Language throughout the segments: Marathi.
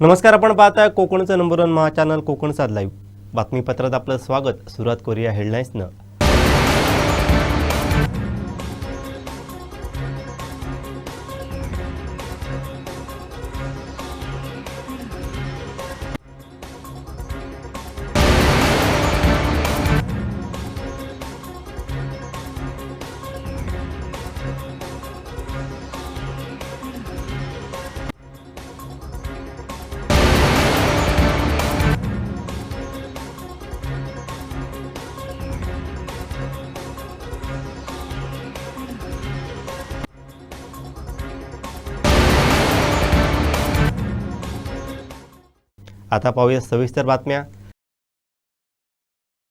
नमस्कार, आपण पाहताय कोकणचं नंबर 1 महा चॅनल कोकण साध लाईव्ह. बातमीपत्रात आपलं स्वागत. सुरुवात करूया हेडलाईन्सनं. आता पाहूया सविस्तर बातम्या.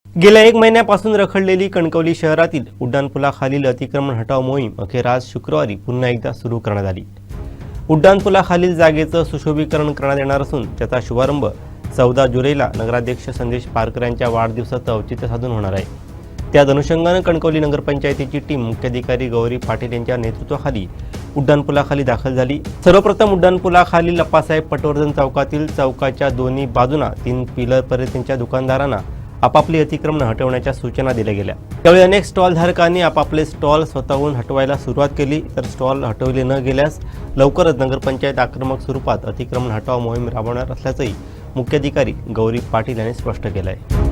गेल्या 1 महिन्यापासून रखडलेली कणकवली शहरातील उड्डाणपुलाखालील अतिक्रमण हटाव मोहीम अखेर आज शुक्रवारी पुन्हा एकदा सुरू करण्यात आली. उड्डाणपुलाखालील जागेचं सुशोभीकरण करण्यात येणार असून त्याचा शुभारंभ 14 जुलैला नगराध्यक्ष संदेश पारकर यांच्या वाढदिवसाचं औचित्य साधून होणार आहे. त्याच अनुषंगानं कणकवली नगरपंचायतीची टीम मुख्याधिकारी गौरी पाटील यांच्या नेतृत्वाखाली उड्डाणपुलाखाली दाखल झाली. सर्वप्रथम उड्डाणपुलाखाली अप्पासाहेब पटवर्धन चौकातील चौकाच्या दोन्ही बाजूंना 3 पिलरपर्यंतच्या दुकानदारांना आपापली अतिक्रमण हटवण्याच्या सूचना दिल्या गेल्या. त्यावेळी अनेक स्टॉल धारकांनी आपापले स्टॉल स्वतःहून हटवायला सुरुवात केली, तर स्टॉल हटवले न गेल्यास लवकरच नगरपंचायत आक्रमक स्वरूपात अतिक्रमण हटाव मोहीम राबवणार असल्याचंही मुख्याधिकारी गौरी पाटील यांनी स्पष्ट केलं आहे.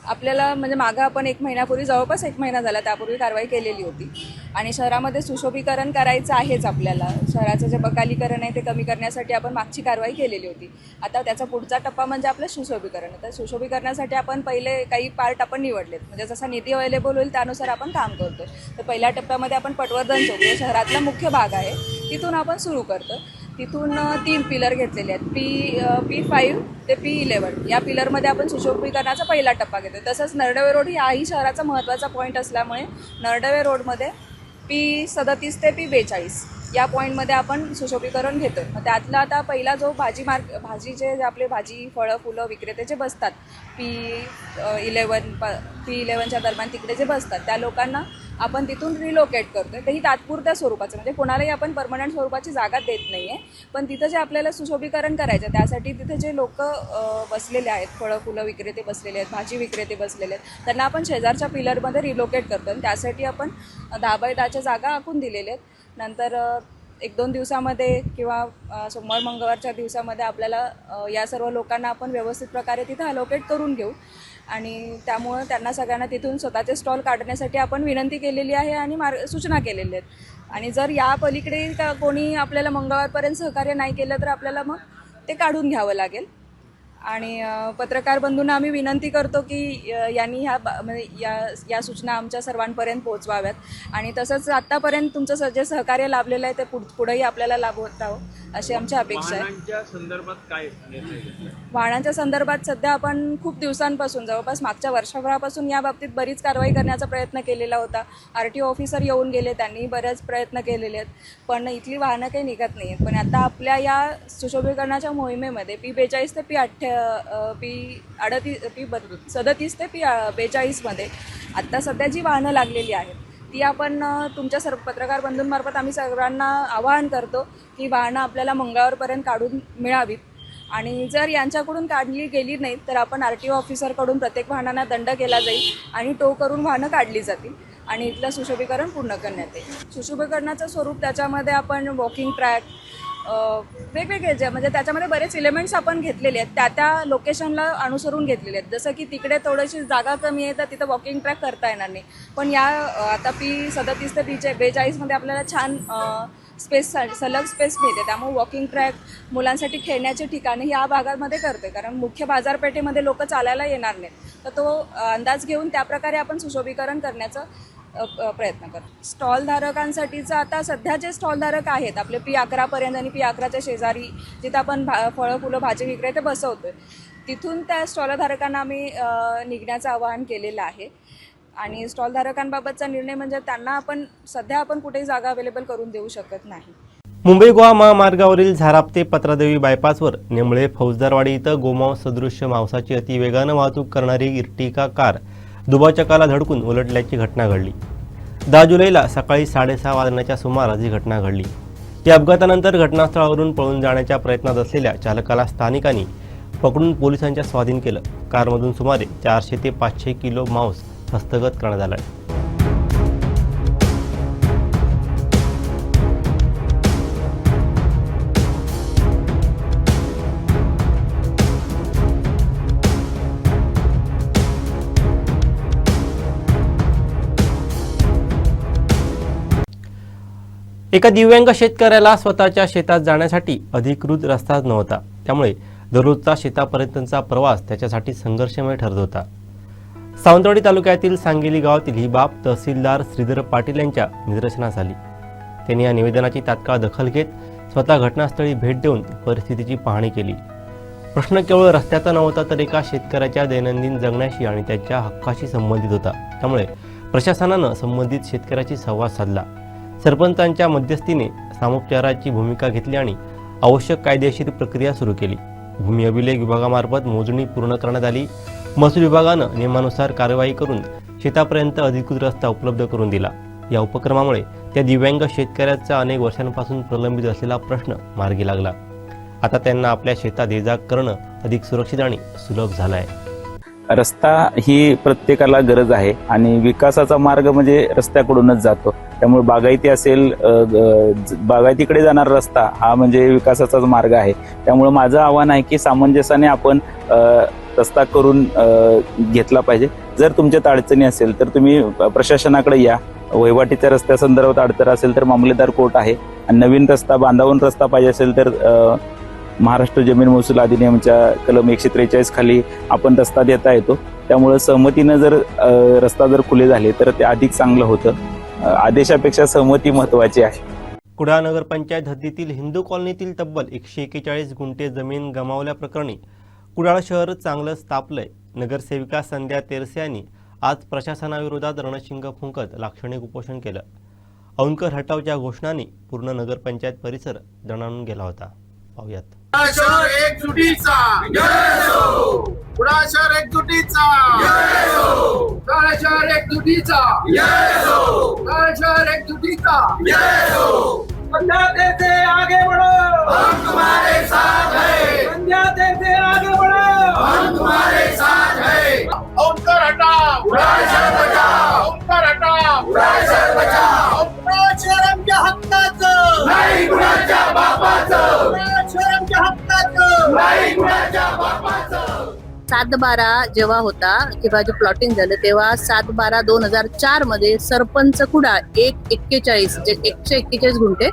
आपल्याला म्हणजे मागं आपण 1 महिन्यापूर्वी जवळपास 1 महिना झाला त्यापूर्वी कारवाई केलेली होती आणि शहरामध्ये सुशोभीकरण करायचं आहेच. आपल्याला शहराचं जे बकालीकरण आहे ते कमी करण्यासाठी आपण मागची कारवाई केलेली होती. आता त्याचा पुढचा टप्पा म्हणजे आपलं सुशोभीकरण. तर सुशोभीकरणासाठी आपण पहिले काही पार्ट आपण निवडलेत, म्हणजे जसा निधी अवेलेबल होईल त्यानुसार आपण काम करतो. तर पहिल्या टप्प्यामध्ये आपण पटवर्धन चौक जे शहरातला मुख्य भाग आहे तिथून आपण सुरू करतो. तिथून 3 पिलर घेतलेले आहेत. P5 ते P11 या पिलरमध्ये आपण सुशोभीकरणाचा पहिला टप्पा घेतो. तसंच नरडवे रोड हाही शहराचा महत्त्वाचा पॉईंट असल्यामुळे नरडवे रोडमध्ये P37 ते P42 या पॉईंटमध्ये आपण सुशोभीकरण घेतो. मग त्यातला आता पहिला जो भाजीचे जे आपले भाजी फळं फुलं विक्रेते जे बसतात P11च्या दरम्यान तिकडे जे बसतात त्या लोकांना आपण तिथून रिलोकेट करतो. तेही तात्पुरत्या स्वरूपाचं, म्हणजे कोणालाही आपण परमनंट स्वरूपाची जागा देत नाही आहे. पण तिथं जे आपल्याला सुशोभीकरण करायचं त्यासाठी तिथे जे लोक बसलेले आहेत, फळं फुलं विक्रेते बसलेले आहेत, भाजी विक्रेते बसलेले आहेत, त्यांना आपण शेजारच्या पिलरमध्ये रिलोकेट करतो आणि त्यासाठी आपण 10 बाय 10च्या जागा आखून दिलेल्या आहेत. नंतर 1-2 दिवसामध्ये किंवा सोमवार मंगळवारच्या दिवसामध्ये आपल्याला या सर्व लोकांना आपण व्यवस्थित प्रकारे तिथं अलोकेट करून घेऊ आणि त्यामुळं त्यांना सगळ्यांना तिथून स्वतःचे स्टॉल काढण्यासाठी आपण विनंती केलेली आहे आणि सूचना केलेल्या आहेत. आणि जर या पलीकडे कोणी आपल्याला मंगळवारपर्यंत सहकार्य नाही केलं तर आपल्याला मग ते काढून घ्यावं लागेल. आणि पत्रकार बंधूंना आम्ही विनंती करतो की यांनी या सूचना आमच्या सर्वांपर्यंत पोहोचवाव्यात आणि तसंच आत्तापर्यंत तुमचं जे सहकार्य लाभलेलं आहे ते पुढेही आपल्याला लाभवत राहो अशी आमची अपेक्षा आहे. वाहनांच्या संदर्भात सध्या आपण खूप दिवसांपासून जवळपास मागच्या वर्षभरापासून या बाबतीत बरीच कारवाई करण्याचा प्रयत्न केलेला होता. RTO ऑफिसर येऊन गेले, त्यांनी बरेच प्रयत्न केलेले आहेत, पण इथली वाहनं काही निघत नाही आहेत. पण आता आपल्या या सुशोभीकरणाच्या मोहिमेमध्ये P42 ते P37 ते P42मध्ये आत्ता सध्या जी वाहनं लागलेली आहेत ती आपण तुमच्या सर्व पत्रकार बंधूंमार्फत आम्ही सर्वांना आवाहन करतो की वाहनं आपल्याला मंगळवारपर्यंत काढून मिळावीत. आणि जर यांच्याकडून काढली गेली नाहीत तर आपण RTO ऑफिसरकडून प्रत्येक वाहनांना दंड केला जाईल आणि टो करून वाहनं काढली जातील आणि इथलं सुशोभीकरण पूर्ण करण्यात येईल. सुशोभीकरणाचं स्वरूप त्याच्यामध्ये आपण वॉकिंग ट्रॅक, वेगवेगळे जे म्हणजे त्याच्यामध्ये बरेच एलिमेंट्स आपण घेतलेले आहेत, त्या लोकेशनला अनुसरून घेतलेले आहेत. जसं की तिकडे थोडीशी जागा कमी आहे तर तिथं वॉकिंग ट्रॅक करता येणार नाही, पण या आता P37 ते P42 आपल्याला छान स्पेस सलग स्पेस मिळते, त्यामुळे वॉकिंग ट्रॅक, मुलांसाठी खेळण्याचे ठिकाणे या भागामध्ये करते. कारण मुख्य बाजारपेठेमध्ये लोक चालायला येणार नाहीत, तर तो अंदाज घेऊन त्याप्रकारे आपण सुशोभीकरण करण्याचं प्रयत्न करतो. स्टॉलधारकांसाठीचं आता सध्या जे स्टॉलधारक आहेत आपले P11पर्यंत आणि P11च्या शेजारी जिथं आपण फळं फुलं भाजी विक्रेते बसवतो आहे, तिथून त्या स्टॉलधारकांना आम्ही निघण्याचं आवाहन केलेलं आहे. आणि स्टॉलधारकांबाबतचा निर्णय म्हणजे त्यांना आपण कुठेही जागा अवेलेबल करून देऊ शकत नाही. मुंबई गोवा महामार्गावरील झाराप ते पत्रादेवी बायपासवर नेमळे फौजदारवाडी इथं गोमांस सदृश्य मांसाची अतिवेगानं वाहतूक करणारी इर्टिका कार दुभाजकाला धडकून उलटल्याची घटना घडली. 10 जुलैला सकाळी 6:30 वाजण्याच्या सुमारास ही घटना घडली. या अपघातानंतर घटनास्थळावरून पळून जाण्याच्या प्रयत्नात असलेल्या चालकाला स्थानिकांनी पकडून पोलिसांच्या स्वाधीन केलं. कारमधून सुमारे 400 ते 500 किलो मांस हस्तगत करण्यात आलं. एका दिव्यांग शेतकऱ्याला स्वतःच्या शेतात जाण्यासाठी अधिकृत रस्ताच नव्हता, त्यामुळे दररोजचा शेतापर्यंतचा प्रवास त्याच्यासाठी संघर्षमय ठरत होता. सावंतवाडी तालुक्यातील सांगेली गावातील ही बाब तहसीलदार श्रीधर पाटील यांच्या निदर्शनास आली. त्यांनी या निवेदनाची तात्काळ दखल घेत स्वतः घटनास्थळी भेट देऊन परिस्थितीची पाहणी केली. प्रश्न केवळ रस्त्याचा नव्हता, तर एका शेतकऱ्याच्या दैनंदिन जगण्याशी आणि त्याच्या हक्काशी संबंधित होता. त्यामुळे प्रशासनानं संबंधित शेतकऱ्याशी संवाद साधला. सरपंचांच्या मध्यस्थीने सामोपचाराची भूमिका घेतली आणि आवश्यक कायदेशीर प्रक्रिया सुरू केली. भूमी अभिलेख विभागामार्फत मोजणी पूर्ण करण्यात आली. महसूल विभागानं नियमानुसार कारवाई करून शेतापर्यंत अधिकृत रस्ता उपलब्ध करून दिला. या उपक्रमामुळे त्या दिव्यांग शेतकऱ्याचा अनेक वर्षांपासून प्रलंबित असलेला प्रश्न मार्गी लागला. आता त्यांना आपल्या शेतात ये-जा करणं अधिक सुरक्षित आणि सुलभ झालं आहे. रस्ता ही प्रत्येकाला गरज आहे आणि विकासाचा मार्ग म्हणजे रस्त्याकडूनच जातो. त्यामुळे बागायती असेल, बागायतीकडे जाणारा रस्ता हा म्हणजे विकासाचाच मार्ग आहे. त्यामुळे माझं आव्हान आहे की सामंजस्याने आपण रस्ता करून घेतला पाहिजे. जर तुमच्यात अडचणी असेल तर तुम्ही प्रशासनाकडे या. वहिवाटीच्या रस्त्यासंदर्भात अडचण असेल तर मामलेदार कोर्ट आहे. आणि नवीन रस्ता, बांधावून रस्ता पाहिजे असेल तर महाराष्ट्र जमीन महसूल अधिनियमच्या कलम 143 खाली आपण रस्ता देता येतो. त्यामुळे सहमतीनं जर रस्ता जर खुले झाले तर ते अधिक चांगलं होतं. आदेशापेक्षा सहमती महत्वाची आहे. कुडाळ नगरपंचायत हद्दीतील हिंदू कॉलनीतील तब्बल 141 गुंठे जमीन गमावल्याप्रकरणी कुडाळ शहर चांगलंच तापलंय. नगरसेविका संध्या तेरसे यांनी आज प्रशासनाविरोधात रणशिंग फुंकत लाक्षणिक उपोषण केलं. औंधकर हटावच्या घोषणांनी पूर्ण नगरपंचायत परिसर दणाणून गेला होता. पाहूयात. शहर एकजुटीचा जय हो. कुडाळ शहर एकजुटीचा जय हो. कुडाळ शहर एकजुटीचा जय हो. कुडाळ शहर एकजुटीचा जय हो. पंजाब से आगे बढ़ो, हम तुम्हारे साथ हैं. पंजाब से आगे बढ़ो, हम तुम्हारे साथ हैं. औंधकर हटाओ, कुडाळ शहर बचाओ. औंधकर हटाओ, कुडाळ शहर बचाओ. कुडाळ शहर आमच्या हक्काचं नाही, कुणाच्या बापाचं. 7/12 जेव्हा होता किंवा जे प्लॉटिंग झालं तेव्हा 7/12/2004 मध्ये सरपंच कुडाळ 141 जे 141 गुंठे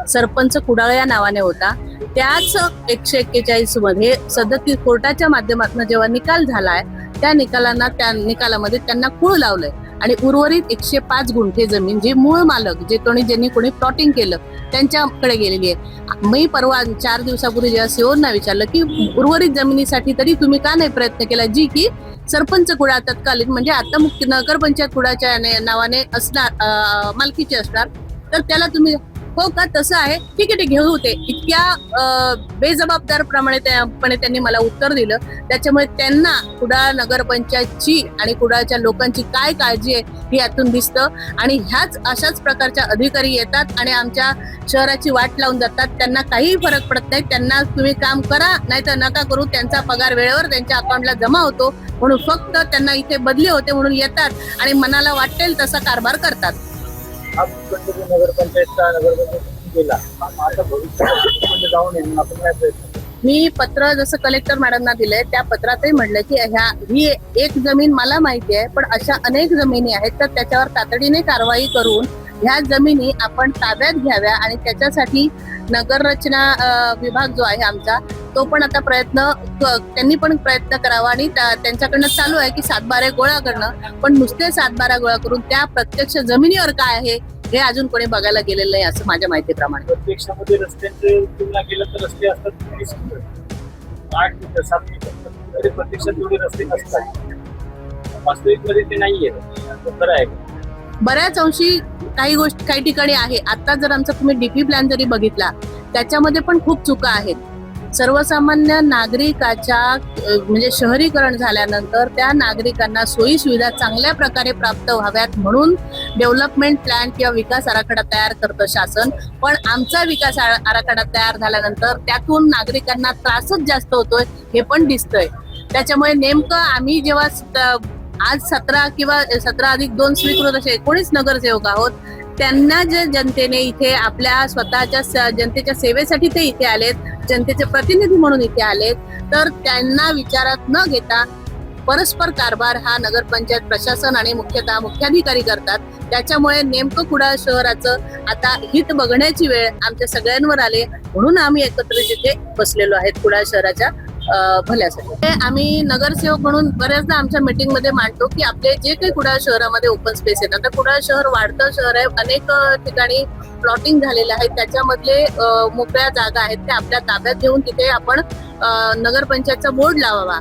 सरपंच कुडाळ या नावाने होता. त्याच 141 मध्ये सदतीस कोर्टाच्या माध्यमातून जेव्हा निकाल झालाय त्या निकालामध्ये त्यांना खूळ लावलंय आणि उर्वरित 105 गुंठे जमीन जी मूळ मालक ज्यांनी कोणी प्लॉटिंग केलं त्यांच्याकडे गेलेली आहे. मी परवा 4 दिवसापूर्वी जेव्हा सीओना विचारलं की उर्वरित जमिनीसाठी तरी तुम्ही का नाही प्रयत्न केला, जी की सरपंच कुडाळ तत्कालीन म्हणजे आता मुख्य नगरपंचायत कुडाळच्या नावाने असणार, मालकीची असणार, तर त्याला तुम्ही हो का तसं आहे ठीक आहे ते घेऊ होते. इतक्या बेजबाबदारपणे त्यांनी मला उत्तर दिलं. त्याच्यामुळे त्यांना कुडाळ नगरपंचायतची आणि कुडाळच्या लोकांची काय काळजी आहे हे यातून दिसतं. आणि ह्याच अशाच प्रकारच्या अधिकारी येतात आणि आमच्या शहराची वाट लावून जातात. त्यांना काहीही फरक पडत नाही. त्यांना तुम्ही काम करा नाही तर नका करू, त्यांचा पगार वेळेवर त्यांच्या अकाउंटला जमा होतो म्हणून फक्त त्यांना इथे बदली होते म्हणून येतात आणि मनाला वाटेल तसा कारभार करतात. नगरपंचायत केला, आता भविष्यात जाऊन येऊन आपण काय प्रयत्न करू? मी पत्र जसं कलेक्टर मॅडमना दिलंय त्या पत्रातही म्हटलं की ही एक जमीन मला माहिती आहे, पण अशा अनेक जमिनी आहेत तर त्याच्यावर तातडीने कारवाई करून ह्या जमिनी आपण ताब्यात घ्याव्या आणि त्याच्यासाठी नगर रचना विभाग जो आहे आमचा तो पण आता त्यांनी पण प्रयत्न करावा आणि त्यांच्याकडनं चालू आहे की सातबारे गोळा करणं, पण नुसते सातबारा गोळा करून त्या प्रत्यक्ष जमिनीवर काय आहे हे अजून कोणी बघायला गेलेलं नाही असं माझ्या माहितीप्रमाणे. प्रत्यक्षामध्ये रस्त्यांची तुलना केलं तर रस्ते असतात 8 मीटर 7 मीटर, तरी प्रत्यक्षात तेवढे रस्ते नसतात. वास्तविकमध्ये ते नाहीये, खरं आहे. बऱ्याच अंशी काही ठिकाणी आहे. आता जर आमचा तुम्ही डीपी प्लॅन जरी बघितला त्याच्यामध्ये पण खूप चुका आहेत. सर्वसामान्य नागरिकाच्या म्हणजे शहरीकरण झाल्यानंतर त्या नागरिकांना सोयी सुविधा चांगल्या प्रकारे प्राप्त व्हाव्यात म्हणून डेव्हलपमेंट प्लॅन किंवा विकास आराखडा तयार करतं शासन, पण आमचा विकास आराखडा तयार झाल्यानंतर त्यातून नागरिकांना त्रासच जास्त होतोय हे पण दिसतंय. त्याच्यामुळे नेमकं आम्ही जेव्हा आज 17 किंवा 17+2 स्वीकृत असे 19 नगरसेवक आहोत, त्यांना जे जनतेने इथे आपल्या स्वतःच्या जनतेच्या सेवेसाठी ते इथे आलेत, जनतेचे प्रतिनिधी म्हणून इथे आलेत, तर त्यांना विचारात न घेता परस्पर कारभार हा नगरपंचायत प्रशासन आणि मुख्यतः मुख्याधिकारी करतात. त्याच्यामुळे नेमकं कुडाळ शहराचं आता हित बघण्याची वेळ आमच्या सगळ्यांवर आले, म्हणून आम्ही एकत्रित इथे बसलेलो आहेत कुडाळ शहराच्या भल्यासाठी. आम्ही नगरसेवक म्हणून बऱ्याचदा आमच्या मीटिंग मध्ये मांडतो की आपले जे काही कुडाळ शहरामध्ये ओपन स्पेस आहेत, आता कुडाळ शहर वाढतं शहर आहे, अनेक ठिकाणी प्लॉटिंग झालेलं आहे, त्याच्यामधले मोकळ्या जागा आहेत त्या आपल्या ताब्यात घेऊन तिथे आपण नगरपंचायतचा बोर्ड लावावा.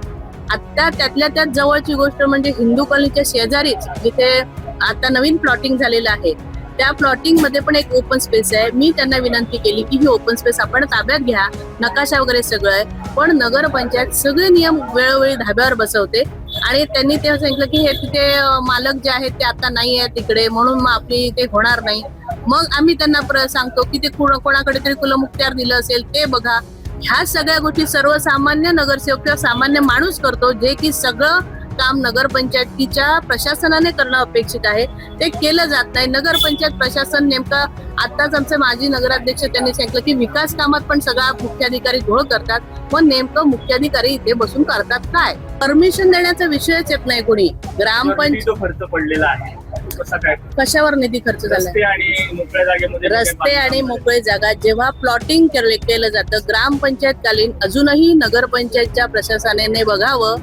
आता त्यातल्या त्यात जवळची गोष्ट म्हणजे हिंदू कॉलनीच्या शेजारीच जिथे आता नवीन प्लॉटिंग झालेलं आहे त्या प्लॉटिंग मध्ये पण एक ओपन स्पेस आहे. मी त्यांना विनंती केली की ही ओपन स्पेस आपण ताब्यात घ्या, नकाशा वगैरे सगळं आहे, पण नगरपंचायत सगळे नियम वेळोवेळी धाब्यावर बसवते आणि त्यांनी ते सांगितलं की हे तिथे मालक जे आहेत ते आता नाही आहेत तिकडे, म्हणून मग आपली ते होणार नाही. मग आम्ही त्यांना सांगतो की ते कोणाकडे तरी कुलमुखत्यार दिलं असेल ते बघा. ह्या सगळ्या गोष्टी सर्वसामान्य नगरसेवक किंवा सामान्य माणूस करतो, जे की सगळं काम नगरपंचायतीच्या प्रशासनाने करणं अपेक्षित आहे, ते केलं जात नाही. नगरपंचायत प्रशासन नेमकं आताच आमचे माजी नगराध्यक्ष त्यांनी सांगितलं की विकास कामात पण सगळा मुख्याधिकारी घोळ करतात, पण नेमकं मुख्याधिकारी इथे बसून करतात काय? परमिशन देण्याचा विषयच येत नाही कोणी. ग्रामपंचायत खर्च पडलेला आहे, कसा काय कशावर निधी खर्च झाला? रस्ते आणि मोकळ्या जागेमध्ये रस्ते आणि मोकळी जागा जेव्हा प्लॉटिंग केलं जातं ग्रामपंचायतकालीन, अजूनही नगरपंचायतच्या प्रशासनाने बघावं,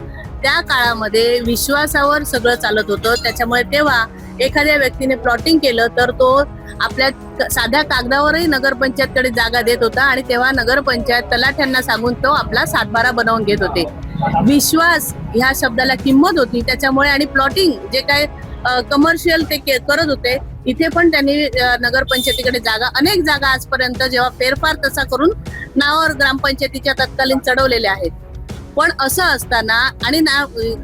त्या काळामध्ये विश्वासावर सगळं चालत होतं. त्याच्यामुळे तेव्हा एखाद्या व्यक्तीने प्लॉटिंग केलं तर तो आपल्या साध्या कागदावरही नगरपंचायतकडे जागा देत होता आणि तेव्हा नगरपंचायत तलाठ्यांना सांगून तो आपला सातबारा बनवून घेत होते. विश्वास ह्या शब्दाला किंमत होती त्याच्यामुळे. आणि प्लॉटिंग जे काय कमर्शियल ते करत होते, इथे पण त्यांनी नगरपंचायतीकडे अनेक जागा आजपर्यंत जेव्हा फेरफार तसा करून नावावर ग्रामपंचायतीच्या तत्कालीन चढवलेल्या आहेत. पण असं असताना आणि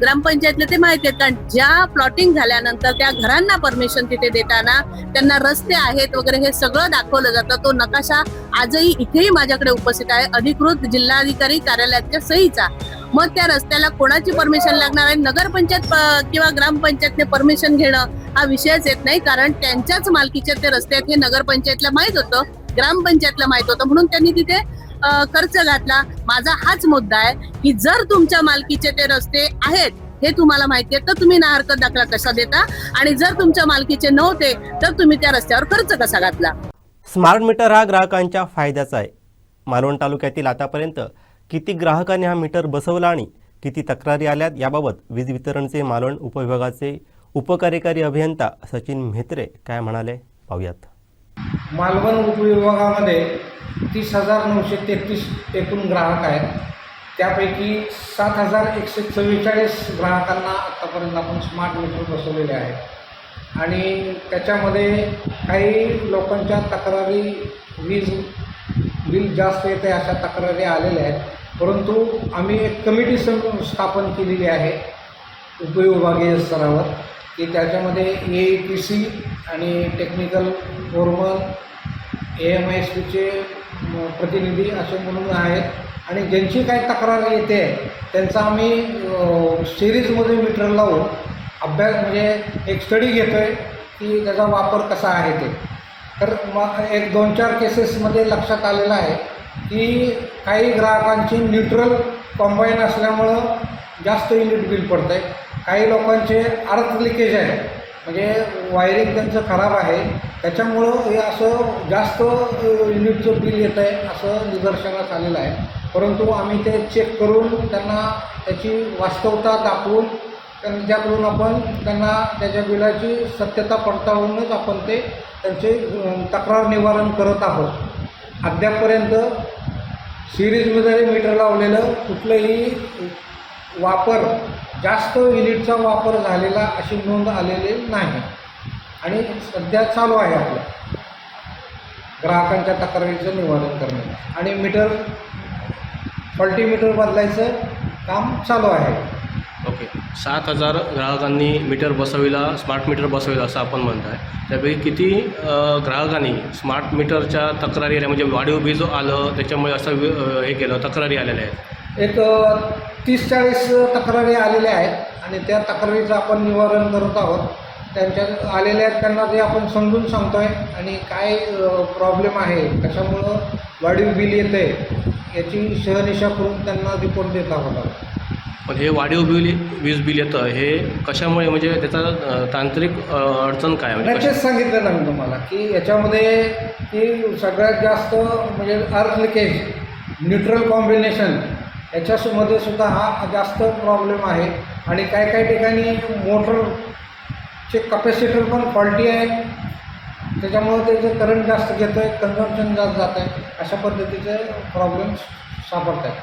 ग्रामपंचायतले ते माहिती आहे, कारण ज्या प्लॉटिंग झाल्यानंतर त्या घरांना परमिशन तिथे देताना त्यांना रस्ते आहेत वगैरे हे सगळं दाखवलं जातं. तो नकाशा आजही इथेही माझ्याकडे उपस्थित आहे, अधिकृत जिल्हाधिकारी कार्यालयाच्या सहीचा. मग त्या रस्त्याला कोणाची परमिशन लागणार आहे? नगरपंचायत किंवा ग्रामपंचायतने परमिशन घेणं हा विषयच येत नाही, कारण त्यांच्याच मालकीचे ते रस्ते आहेत हे नगरपंचायतला माहित होतं, ग्रामपंचायतला माहित होतं, म्हणून त्यांनी तिथे खर्च घातला. माझा हाच मुद्दा आहे की जर तुमच्या मालकीचे ते रस्ते आहेत हे तुम्हाला माहिती आहे तर तुम्ही ना हरकत दाखला कसा देता, आणि जर तुमच्या मालकीचे नव्हते तर तुम्ही त्या रस्त्यावर खर्च कसा घातला? स्मार्ट मीटर हा ग्राहकांच्या फायद्याचा आहे. मालवण तालुक्यातील आतापर्यंत किती ग्राहकांनी हा मीटर बसवला आणि किती तक्रारी आल्यात याबाबत वीज वितरणचे मालवण उपविभागाचे उपकार्यकारी अभियंता सचिन म्हेत्रे काय म्हणाले पाहूयात. मालवण उपविभागामध्ये 30,933 एकूण ग्राहक आहेत. त्यापैकी 7,144 ग्राहकांना आत्तापर्यंत आपण स्मार्ट मीटर बसवलेले आहेत आणि त्याच्यामध्ये काही लोकांच्या तक्रारी वीज बिल जास्त येते अशा तक्रारी आलेल्या आहेत. परंतु आम्ही एक कमिटी स्थापन केलेली आहे उपविभागीय स्तरावर की त्याच्यामध्ये AEPC आणि टेक्निकल फोरमन AMISPचे प्रतिनिधी असे म्हणून आहेत आणि ज्यांची काही तक्रार येते त्यांचा आम्ही सिरीजमध्ये मीटर लावून अभ्यास म्हणजे एक स्टडी घेतो आहे की त्याचा वापर कसा आहे ते. तर मग एक 2-4 केसेसमध्ये लक्षात आलेलं आहे की काही ग्राहकांची न्यूट्रल कॉम्बाईन असल्यामुळं जास्त युनिट बिल पडतं आहे. काही लोकांचे अर्थ लिकेज आहे, म्हणजे वायरिंग त्यांचं खराब आहे, त्याच्यामुळं हे असं जास्त युनिटचं बिल येतं आहे असं निदर्शनास आलेलं आहे. परंतु आम्ही ते चेक करून त्यांना त्याची वास्तवता दाखवून त्यांच्याकडून आपण त्यांना त्याच्या बिलाची सत्यता पडताळूनच आपण ते त्यांचे तक्रार निवारण करत आहोत. अद्यापपर्यंत सिरीजमध्ये मीटर लावलेलं कुठलंही वापर जास्त युनिटचा वापर झालेला अशी नोंद आलेली नाही आणि सध्या चालू आहे आपलं ग्राहकांच्या तक्रारीचं निवारण करणे आणि मीटर फॉल्टी मीटर बदलायचं काम चालू आहे. ओके, 7,000 ग्राहकांनी मीटर बसविला, स्मार्ट मीटर बसविला असं आपण म्हणताय. त्यापैकी किती ग्राहकांनी स्मार्ट मीटरच्या तक्रारी आल्या, म्हणजे वाढीव वीज आलं त्याच्यामुळे असं हे केलं, तक्रारी आलेल्या आहेत? एक 30-40 तक्रारी आलेल्या आहेत आणि त्या तक्रारीचं आपण निवारण करत आहोत. त्यांच्या आलेल्या आहेत त्यांना ते आपण समजून सांगतो आहे आणि काय प्रॉब्लेम आहे, कशामुळं वाढीव बिल येतं आहे याची शहनिशा करून त्यांना रिपोर्ट देत आहोत. पण हे वाढीव वीज बिल येतं हे कशामुळे, म्हणजे त्याचा तांत्रिक अडचण काय म्हणजे तेच सांगितलं ना मी तुम्हाला की याच्यामध्ये की सगळ्यात जास्त म्हणजे अर्थ लिकेज, न्यूट्रल कॉम्बिनेशन याच्यामध्ये सुद्धा हा जास्त प्रॉब्लेम आहे आणि काही ठिकाणी मोटरचे कपॅसिटर पण फॉल्टी आहे, त्याच्यामुळं त्याचं करंट जास्त घेतं आहे, कन्झम्पशन जास्त जात आहे, अशा पद्धतीचे प्रॉब्लेम सापडत आहेत.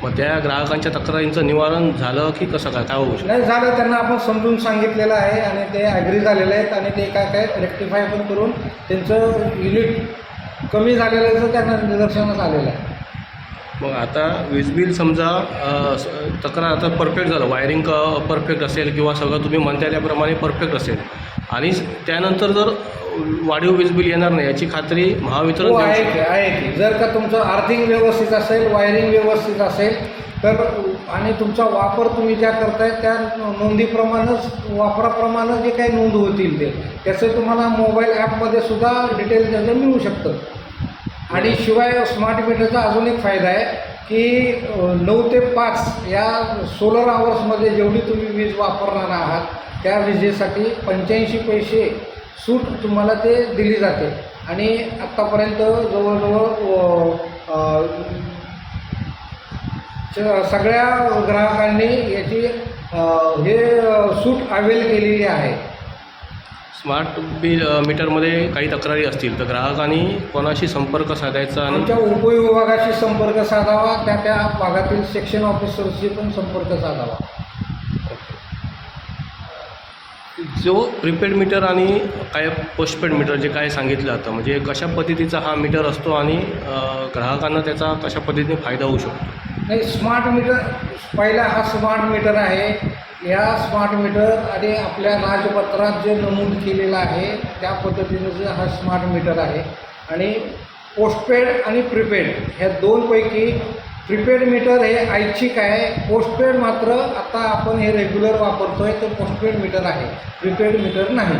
मग त्या ग्राहकांच्या तक्रारींचं निवारण झालं की कसं काय होऊ शकतं? नाही झालं, त्यांना आपण समजून सांगितलेलं आहे आणि ते ॲग्री झालेले आहेत आणि ते काय रेक्टिफाय पण करून त्यांचं युनिट कमी झालेलं त्यांना निदर्शनास आलेलं आहे. मग आता वीज बिल समजा तक्रार आता परफेक्ट झालं, वायरिंग परफेक्ट असेल किंवा सगळं तुम्ही म्हणता त्याप्रमाणे परफेक्ट असेल आणि त्यानंतर जर वाढीव वीज बिल येणार नाही याची खात्री महावितरण देऊ शकते? आहे की जर का तुमचं आर्थिंग व्यवस्थित असेल, वायरिंग व्यवस्थित असेल तर आणि तुमचा वापर तुम्ही ज्या करताय त्या नोंदीप्रमाणेच वापराप्रमाणे जे काही नोंद होतील त्याचं तुम्हाला मोबाईल ॲपमध्ये सुद्धा डिटेल त्याचं मिळू शकतं. आणि शिवाय स्मार्ट मीटरचा अजून एक फायदा आहे की 9 ते 5 या सोलर आवर्समध्ये जेवढी तुम्ही वीज वापरणार आहात त्या विजेसाठी 85 पैसे सूट तुम्हाला ते दिली जाते आणि आत्तापर्यंत जवळजवळ सगळ्या ग्राहकांनी याची हे सूट अवेल केलेली आहे. स्मार्ट बिल मीटरमध्ये काही तक्रारी असतील तर ग्राहकांनी कोणाशी संपर्क साधायचा आणि आमच्या उपविभागाशी संपर्क साधावा, त्या भागातील सेक्शन ऑफिसरशी पण संपर्क साधावा. जो प्रीपेड मीटर आणि काय पोस्टपेड मीटर जे काय सांगितलं जातं, म्हणजे कशा पद्धतीचा हा मीटर असतो आणि ग्राहकांना त्याचा कशा पद्धतीने फायदा होऊ शकतो? नाही, स्मार्ट मीटर पहिला हा स्मार्ट मीटर आहे. या स्मार्ट मीटर आणि आपल्या राजपत्रात जे नमूद केलेलं आहे त्या पद्धतीनं हा स्मार्ट मीटर आहे. आणि पोस्टपेड आणि प्रीपेड ह्या दोनपैकी प्रीपेड मीटर हे ऐच्छिक आहे, पोस्टपेड मात्र आता आपण हे रेग्युलर वापरतो आहे, तर पोस्टपेड मीटर आहे, प्रीपेड मीटर नाही.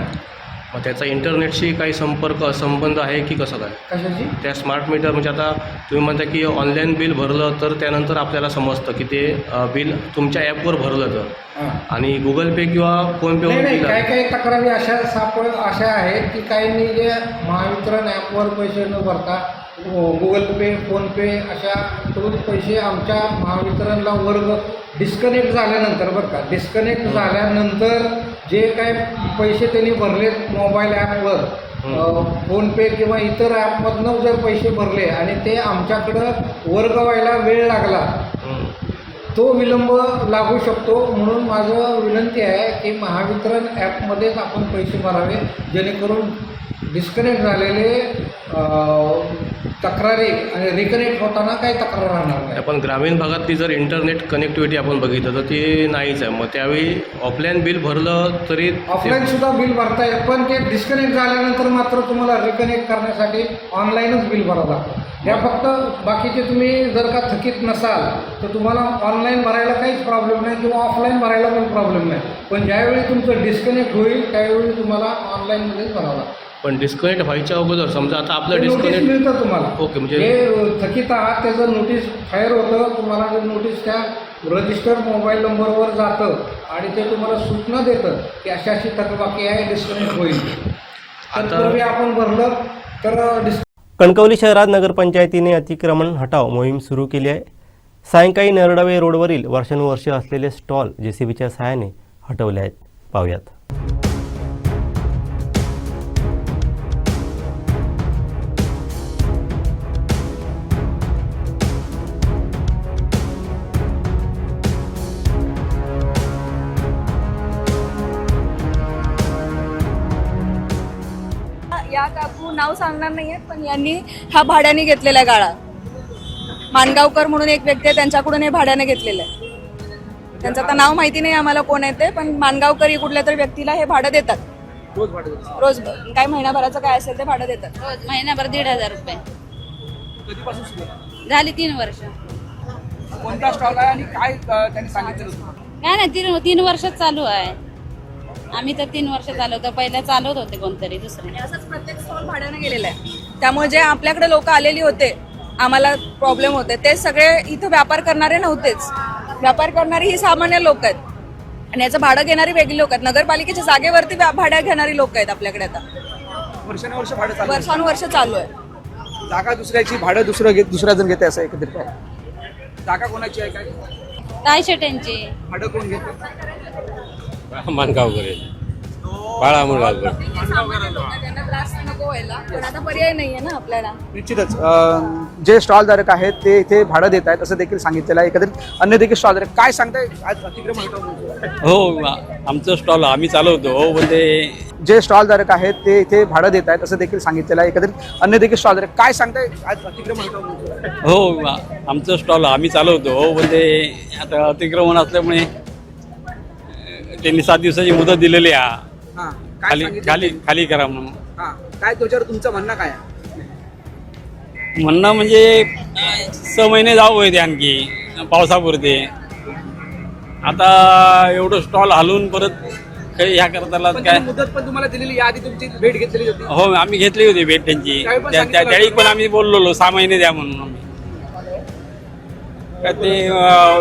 मग त्याचा इंटरनेटशी काही संबंध आहे की कसं काय? कशाची? त्या स्मार्ट मीटर म्हणजे आता तुम्ही म्हणता की ऑनलाईन बिल भरलं तर त्यानंतर आपल्याला समजतं की ते बिल तुमच्या ॲपवर भरलं तर आणि गुगल पे किंवा फोनपेवर बिल काही तक्रारी अशा आहेत की काहींनी जे महावितरण ॲपवर पैसे न भरता गुगल पे, फोनपे अशा करून पैसे आमच्या महावितरणला वर्ग डिस्कनेक्ट झाल्यानंतर डिस्कनेक्ट झाल्यानंतर जे काय पैसे त्यांनी भरलेत मोबाईल ॲपवर, फोनपे किंवा इतर ॲपमधनं जर पैसे भरले आणि ते आमच्याकडं वर्ग व्हायला वेळ लागला तो विलंब लागू शकतो. म्हणून माझं विनंती आहे की महावितरण ॲपमध्येच आपण पैसे भरावे जेणेकरून डिस्कनेक्ट झालेले तक्रारी आणि रिकनेक्ट होताना काही तक्रार राहणार नाही. आपण ग्रामीण भागातली जर इंटरनेट कनेक्टिव्हिटी आपण बघितलं तर ती नाहीच आहे. मग त्यावेळी ऑफलाईन बिल भरलं तरी ऑफलाईन सुद्धा बिल भरता येईल, पण ते डिस्कनेक्ट झाल्यानंतर मात्र तुम्हाला रिकनेक्ट करण्यासाठी ऑनलाईनच बिल भरावं लागतं. या फक्त बाकीचे तुम्ही जर का थकीत नसाल तर तुम्हाला ऑनलाईन भरायला काहीच प्रॉब्लेम नाही किंवा ऑफलाईन भरायला पण प्रॉब्लेम नाही, पण ज्यावेळी तुमचं डिस्कनेक्ट होईल त्यावेळी तुम्हाला ऑनलाईनमध्येच भरावं लागतं. पण डिस्कनेक्ट व्हायच्या अगोदर समजा आता आपलं नोटीस डिस्कनेक्ट मिळतं तुम्हाला. ओके, म्हणजे हे थकीत आहात त्याचं नोटीस फायर होतं, तुम्हाला ते नोटीस त्या रजिस्टर मोबाईल नंबरवर जातं आणि ते तुम्हाला सूचना देतं की अशी अशी थकबाकी आहे, डिस्कनेक्ट होईल. तर आता- पूर्वी आपण भरलं तर कणकवली शहरात नगरपंचायतीने अतिक्रमण हटाव मोहीम सुरू केली आहे. सायंकाळी नरडवे रोडवरील वर्षानुवर्षे असलेले स्टॉल JCBच्या सहाय्याने हटवले आहेत. पाहूयात. या काकू नाव सांगणार नाहीये, पण यांनी हा भाड्याने घेतलेला गाळा. मानगावकर म्हणून एक व्यक्ती आहे, त्यांच्याकडून हे भाड्याने घेतलेलं आहे. त्यांचं आता नाव माहिती नाही आम्हाला कोण आहे ते, पण मानगावकर कुठल्या तरी व्यक्तीला हे भाडं देतात. रोज काय महिनाभराचं काय असेल ते भाडं देतात. रोज महिनाभर 1,500 रुपये. झाली 3 वर्ष. कोणता स्टॉल आहे आणि काय त्यांनी सांगितलं नाही 3 वर्षात चालू आहे. आम्ही तर 3 वर्ष चालवतो. पहिल्या चालवत होते कोणतरी दुसरे. असंच प्रत्येक स्टॉल भाड्याने गेलेला आहे. त्यामुळे जे आपल्याकडे लोक आलेली होते, आम्हाला प्रॉब्लेम होते, ते सगळे इथं व्यापार करणारे नव्हतेच. व्यापार करणारी ही सामान्य लोक आहेत आणि याचं भाडं घेणारी वेगळी लोक आहेत. नगरपालिकेच्या जागेवरती भाड्या घेणारी लोक आहेत आपल्याकडे आता. वर्षानुवर्ष भाडं चालू वर्षानुवर्ष चालू आहे. जागा दुसऱ्याची, भाडं दुसऱ्या जण घेते असं एकत्रित आहे. जागा कोणाची आहे काय, रायशेट्यांची. भाडं कोण घेते? मानगावकर बाळा मुळगावकर. त्यांना त्रास नको व्हायला, पण आता पर्याय नाहीये ना आपल्याला. निश्चितच जे स्टॉलधारक आहेत ते इथे भाडं देत आहेत असं देखील सांगितलेलं आहे. एकत्रित अन्य देखील स्टॉलधारक काय सांगताय आज अतिक्रमण हटवण्याचं? हो, आमचं स्टॉल आम्ही चालवतो. हो, पण ते जे स्टॉलधारक आहेत ते इथे भाडं देत आहेत असं देखील सांगितलेलं आहे. एकत्रित अन्य देखील स्टॉलधारक काय सांगताय आज अतिक्रमण हटवण्याचं? हो, आमचं स्टॉल आम्ही चालवतो. हो, पण ते आता अतिक्रमण असल्यामुळे त्यांनी 7 दिवसाची मुदत दिलेली आहे. हां, काय खाली सांगितलं? खाली खाली करा म्हणून. हां, काय त्याच्यावर तुमचं म्हणणं काय आहे? म्हणणं म्हणजे 6 महिने जाऊ होते आणखी पावसापुरते. आता एवढं स्टॉल हलवून परत काही ह्या करताना पण काय. त्यांनी मुदत पण तुम्हाला दिलेली, याआधी तुमची भेट घेतलेली होती. हो, आम्ही घेतली होती भेट त्यांची. त्यावेळी पण सांगितलं त्यावेळी होतं. पण आम्ही बोललो 6 महिने द्या म्हणून. आम्ही काय ते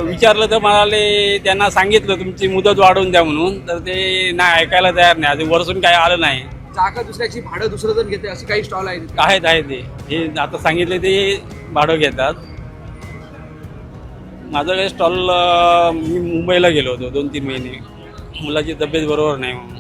विचारलं तर म्हणाले, त्यांना सांगितलं तुमची मुदत वाढवून द्या म्हणून, तर ते नाही ऐकायला तयार नाही. अजून वरसून काय आलं नाही. जागा दुसऱ्याची, भाडं दुसरं जण घेते अशी काही स्टॉल आहेत? आहेत ते हे आता सांगितले ते भाडं घेतात. माझं काही स्टॉल मी मुंबईला गेलो होतो 2-3 महिने. मुलाची तब्येत बरोबर नाही म्हणून.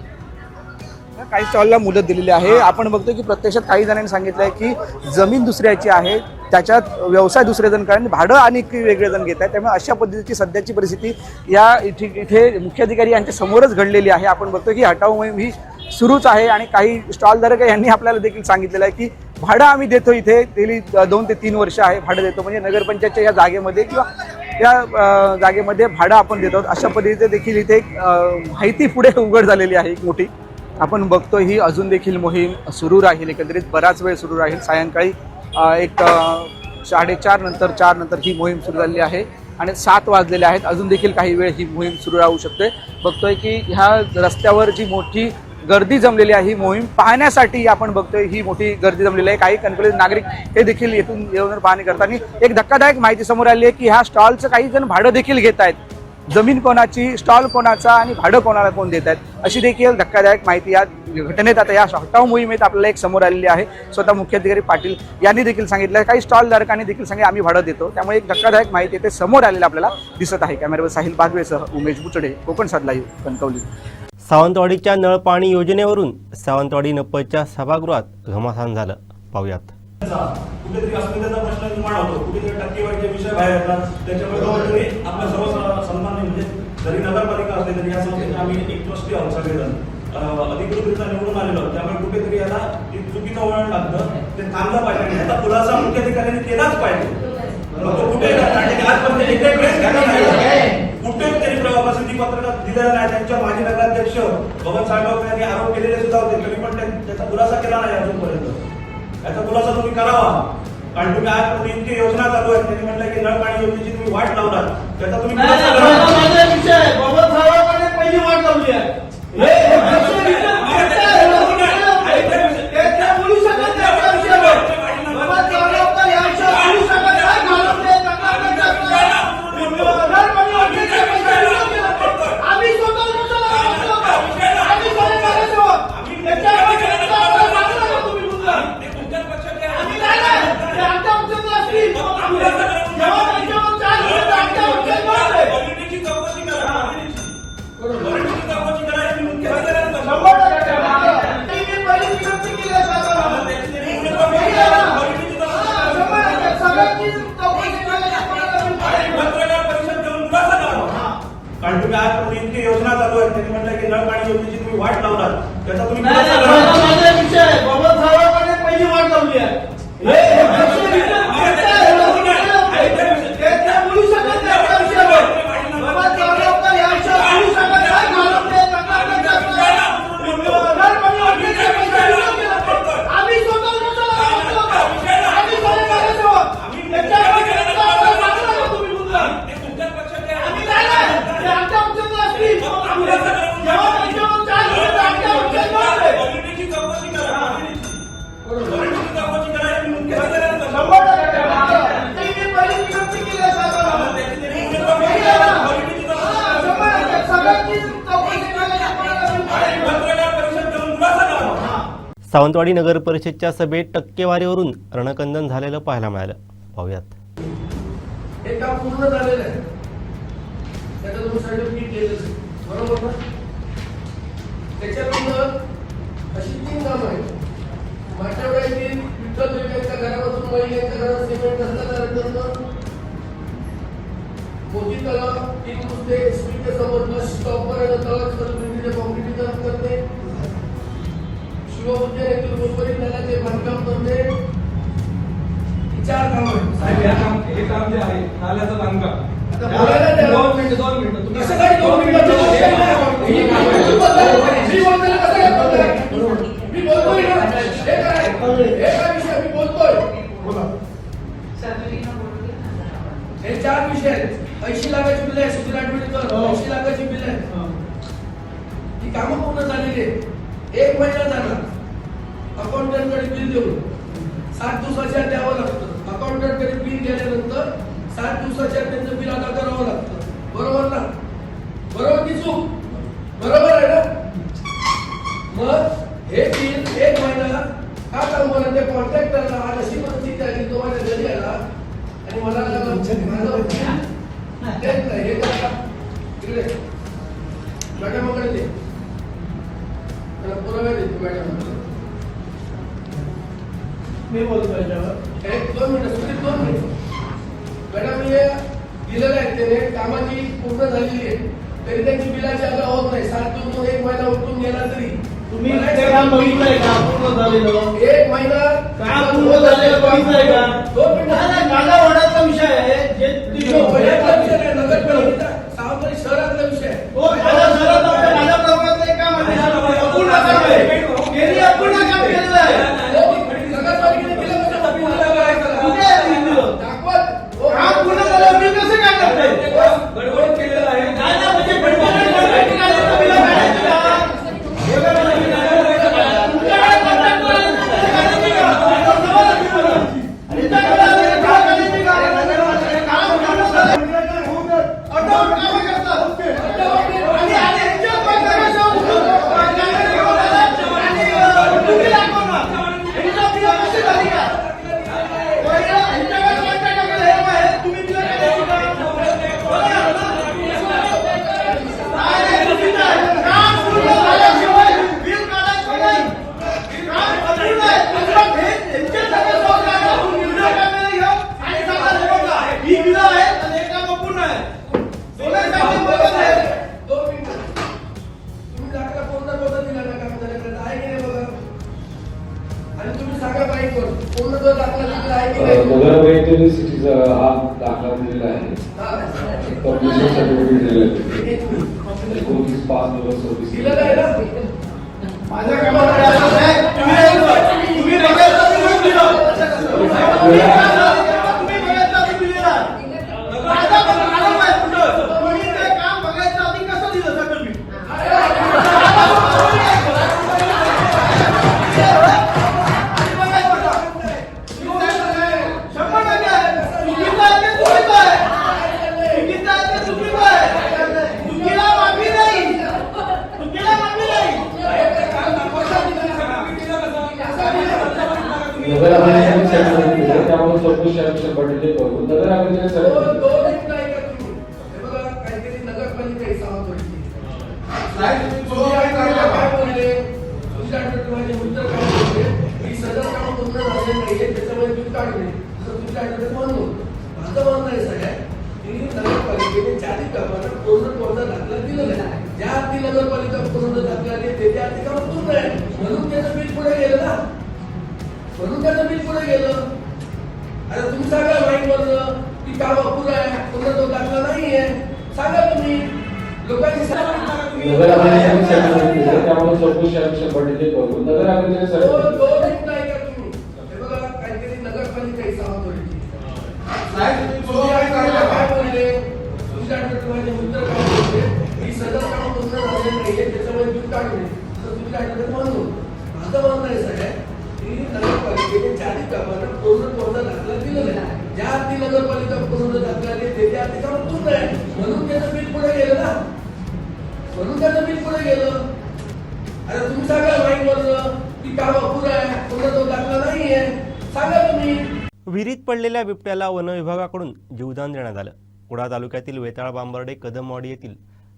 काही स्टॉलला मुदत दिलेली आहे. आपण बघतो की प्रत्यक्षात काही जणांनी सांगितलं आहे की जमीन दुसऱ्याची आहे, त्याच्यात व्यवसाय दुसरे जण कारण भाडं आणि वेगळे जण घेत आहेत. त्यामुळे अशा पद्धतीची सध्याची परिस्थिती या इथे मुख्याधिकारी यांच्या समोरच घडलेली आहे. आपण बघतो की हटाव मोहीम ही सुरूच आहे आणि काही स्टॉलधारक यांनी आपल्याला देखील सांगितलेलं आहे की भाडं आम्ही देतो, इथे गेली 2 ते 3 वर्ष आहे भाडं देतो, म्हणजे नगरपंचायतच्या या जागेमध्ये किंवा या जागेमध्ये भाडं आपण देतो. अशा पद्धतीचे देखील इथे एक माहिती पुढे उघड झालेली आहे एक मोठी. आपण बघतो ही अजून देखील मोहीम सुरू राहील, एकंदरीत बराच वेळ सुरू राहील. सायंकाळी 4:30 नंतर 4 नंतर ही मोहीम सुरू झालेली आहे आणि 7 वाजलेले आहेत. अजून देखील काही वेळ ही मोहीम सुरू राहू शकते. बघतोय की ह्या रस्त्यावर जी मोठी गर्दी जमलेली आहे, ही मोहीम पाहण्यासाठी आपण बघतोय ही मोठी गर्दी जमलेली आहे. काही कणकवली नागरिक हे देखील येऊन पाहणी करताना एक धक्कादायक माहिती समोर आली आहे की ह्या स्टॉलचं काही जण भाडं देखील घेत आहेत. जमीन कोणाची, स्टॉल कोणाचा आणि भाडं कोणाला कोण देत आहेत, अशी देखील धक्कादायक माहिती या घटनेत आता या हटाव मोहिमेत आपल्याला एक समोर आलेली आहे. स्वतः मुख्याधिकारी पाटील यांनी देखील सांगितलं, काही स्टॉलधारकांनी देखील सांगितलं आम्ही भाडं देतो. त्यामुळे एक धक्कादायक माहिती ते समोर आलेलं आपल्याला दिसत आहे. कॅमेरावर साहिल बागवेसह उमेश बुचडे, कोकणसाद लाईव्ह, कणकवली. सावंतवाडीच्या नळपाणी योजनेवरून सावंतवाडी नपच्या सभागृहात घमासान झालं. पाहूयात. कुठेतरी अस्मितेचा प्रश्न निर्माण होतो, कुठेतरी टक्केवारीचे विषय बाहेर येतात. त्याच्यामुळे कुठेतरी आपल्या सर्व सन्मान्य म्हणजे जरी नगरपालिका असते तरी या संस्थेचे आम्ही एक ट्रस्टी आहोत सगळेजण, अधिकृतरित्या निवडून आलेलो. त्यामुळे कुठेतरी याला चुकीचं वळण लागतं, ते थांबलं पाहिजे आणि याचा खुलासा मुख्याधिकाऱ्यांनी केलाच पाहिजे. कुठे आजपर्यंत एकही वेळेस घेतला नाही, कुठेच त्यांनी प्रसिद्धी पत्रक दिलेलं नाही. त्यांच्या माजी नगराध्यक्ष बबन साहेब यांनी आरोप केलेले सुद्धा होते, तरी पण त्याचा खुलासा केला नाही अजूनपर्यंत. याचा खुलासा तुम्ही करावा, कारण तुम्ही आजपर्यंत इतकी योजना चालू आहेत. त्यांनी म्हटलं की नळ पाणी योजनेची तुम्ही वाट लावलात, त्याचा तुम्ही खुलासा करा. पहिली वाट लावली आहे. नळ पाणी योजनेची तुम्ही वाट लावलात त्याचा तुम्ही पहिली वाट लावली आहे सावंतवाडी नगर परिषदच्या सभेत टक्केवारीवरून रणकंदन झालेलं पाहायला मिळालं. पाहूयात. हे काम पूर्ण झालेलं आहे त्याचं तुम्ही सर्टिफिकेट केलं बरोबर ना. त्याच्यानंतर अशी 3 कामं आहेत. माझ्या वेळेतील विठ्ठल यांच्या घरापासून महिलांच्या घरात सिमेंट असल्यानंतर मोती तलाव 3 मुद्दे एसपीच्या समोर स्टॉपर आणि तलाव कॉन्क्रीटीकरण करणे. शिवउद्यान येथील गोलबरी नाल्याचे बांधकाम करणे. 4 कामं आहेत साहेब. हे काम जे आहे नाल्याचं बांधकाम आता बोलायला द्या. 2 मिनिटं तुम्ही कसं काय 2 मिनिटं मी बोलतोय ना. हे काय विषय मी बोलतोय. हे 4 विषय आहेत. 80 लाखाची बिल आहे. सुधीर आठवडीकर 80 लाखाची बिल आहे. ही कामं पूर्ण झालेली आहे. 1 महिना झाला अकाउंटंटकडे बिल देऊन 7 दिवसाच्या द्यावं लागतं. अकाउंटंटकडे बिल गेल्यानंतर 7 दिवसाच्या त्यांचं बिल अदा करावं लागतं. बरोबर ना. बरोबर की चूक. बरोबर आहे ना. मग हे बिल 1 महिना का थांबवलं. त्या कॉन्ट्रॅक्टरला आज अशी परिस्थिती आली तो माझ्या घरी आला आणि मला देत नाही. हे करा तिकडे मॅडमकडे दे. पुरावे देतो मॅडम. मी बोलतो याच्यावर 1-2 मिनिटं. सुधीर 2 मिनिटं. मॅडम हे दिलेलं आहे त्याने कामाची पूर्ण झालेली आहे तरी त्यांची बिलाची अदा होत नाही. 7 दिवस 1 महिना उठून गेला तरी तुम्ही काम बघितलंय का पूर्ण झालेलं. 1 महिना काम पूर्ण झालेलं बघितलंय का. 2 मिनिटं. माझा वडाचा विषय आहे जे वडाचा विषय आहे. नगरपालिकेचा सावंतवाडी शहरातला विषय आहे. माझ्या शहरात माझ्या प्रभागाचं एक काम आहे. अपूर्ण काम आहे. गेली अपूर्ण काम केलेलं आहे. नगरपालिकेने केलं दाखवत काम पूर्ण झालं. मी कसं काय करते गडबड केलेलं आहे. काय ना म्हणजे सिटीचा हा दाखला दिलेला आहे. कॉम्प्युटर सर्टिफिकेट दिलेलं आहे. 25/5/2024 दिलेलं आहे ना. माझ्या कामात ज्या अर्थी नगरपालिका पूर्ण दाखला देते त्या अर्थी काम पूर्ण आहे, म्हणून त्याचं बिल पुढे गेलं ना, म्हणून त्याचं बिल पुढे गेलं. आता तुम्ही सांगा माईकवरनं की काम अपुरं आहे, पूर्ण तो दाखला नाही आहे, सांगा तुम्ही लोकांची त्यामुळे चौकशी आम्ही 100% करू. नगराभिवृद्धीसाठी दोन मिनिटं ऐका तुम्ही. हे बघा काहीतरी नगरपालिका हिसाब ऑथॉरिटी काय बोलले तुमच्याकडे तुम्हाला उत्तर काय बोलले की सगळं काम पूर्ण झालेलं नाहीये त्याच्यामुळे बिल काढले, तर तुमच्याकडे म्हणून माझं म्हणणं आहे साहेब की नगरपालिकेने चारी कामांना पूर्ण दाखला दिलेला आहे. ज्या अर्थी नगरपालिका पूर्ण दाखला देते त्या अर्थी काम पूर्ण आहे, म्हणून त्याचं बिल पुढे गेलं ना, म्हणून त्याचं बिल पुढे गेलं. आता तुम्ही सांगा माईकवरनं की काम अपुरं आहे, पूर्ण तो दाखला नाही आहे, सांगा तुम्ही. विहिरीत पडलेल्या बिबट्याला वनविभागाकडून जीवदान देण्यात आलं. कुडाळ तालुक्यातील वेताळ बांबर्डे कदमवाडी येथील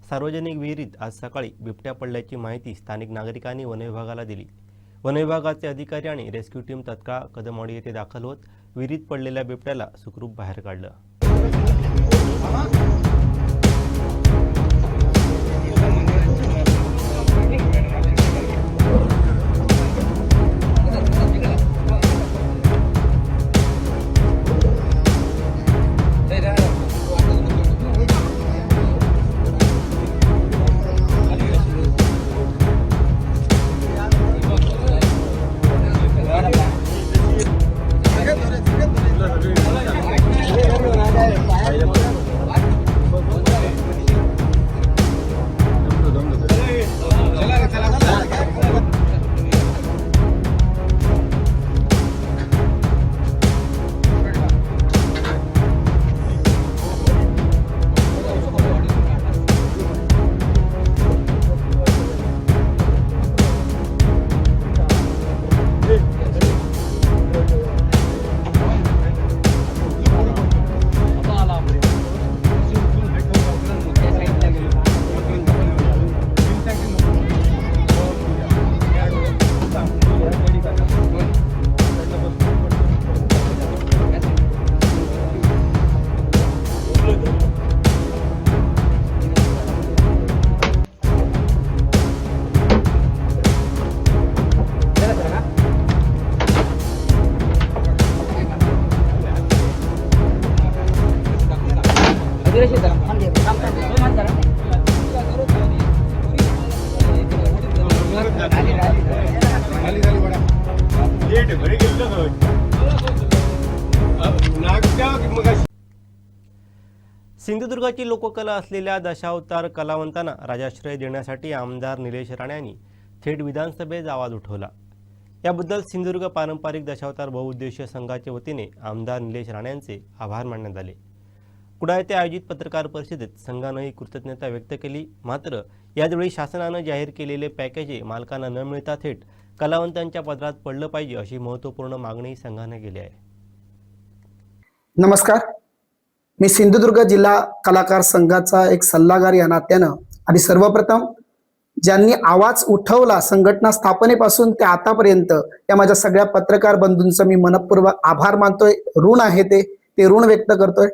सार्वजनिक विहिरीत आज सकाळी बिबट्या पडल्याची माहिती स्थानिक नागरिकांनी वनविभागाला दिली. वनविभागाचे अधिकारी आणि रेस्क्यू टीम तत्काळ कदमवाडी येथे दाखल होत विहिरीत पडलेल्या बिबट्याला सुखरूप बाहेर काढलं. सिंधुदुर्गाची लोककला असलेल्या दशावतार कलावंतांना राजाश्रय देण्यासाठी आमदार निलेश राणे यांनी थेट विधानसभेत आवाज उठवला. याबद्दल सिंधुदुर्ग पारंपरिक दशावतार बहुउद्देशीय संघाच्या वतीने आमदार निलेश राणे यांचे आभार मानण्यात आले. कुडाळ येथे आयोजित पत्रकार परिषदेत संघानंही कृतज्ञता व्यक्त केली. मात्र यावेळी शासनानं जाहीर केलेले पॅकेज मालकांना न मिळता थेट कलावंतांच्या पदरात पडलं पाहिजे अशी महत्त्वपूर्ण मागणी संघाने केली आहे. नमस्कार, मी सिंधुदुर्ग जिल्हा कलाकार संघाचा एक सल्लागार या नात्यानं आणि सर्वप्रथम ज्यांनी आवाज उठवला संघटना स्थापनेपासून ते आतापर्यंत या माझ्या सगळ्या पत्रकार बंधूंचा मी मनपूर्वक आभार मानतोय. ऋण आहे ते ऋण व्यक्त करतोय.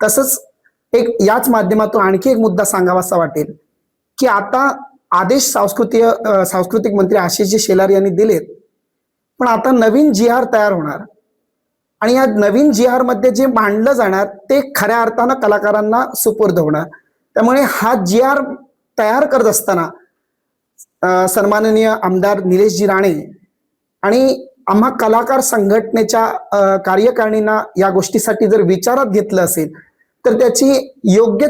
तसंच एक याच माध्यमातून आणखी एक मुद्दा सांगावासा वाटेल की आता आदेश सांस्कृतिक मंत्री आशिषजी शेलार यांनी दिलेत, पण आता नवीन GR तयार होणार आणि या नवीन GR मध्ये जे मांडलं जाणार ते खऱ्या अर्थानं कलाकारांना सुपूर्द होणार. त्यामुळे हा GR तयार करत असताना सन्माननीय आमदार निलेशजी राणे आणि आम्हा कलाकार संघटनेच्या कार्यकारिणींना या गोष्टीसाठी जर विचारात घेतलं असेल तर त्याची योग्य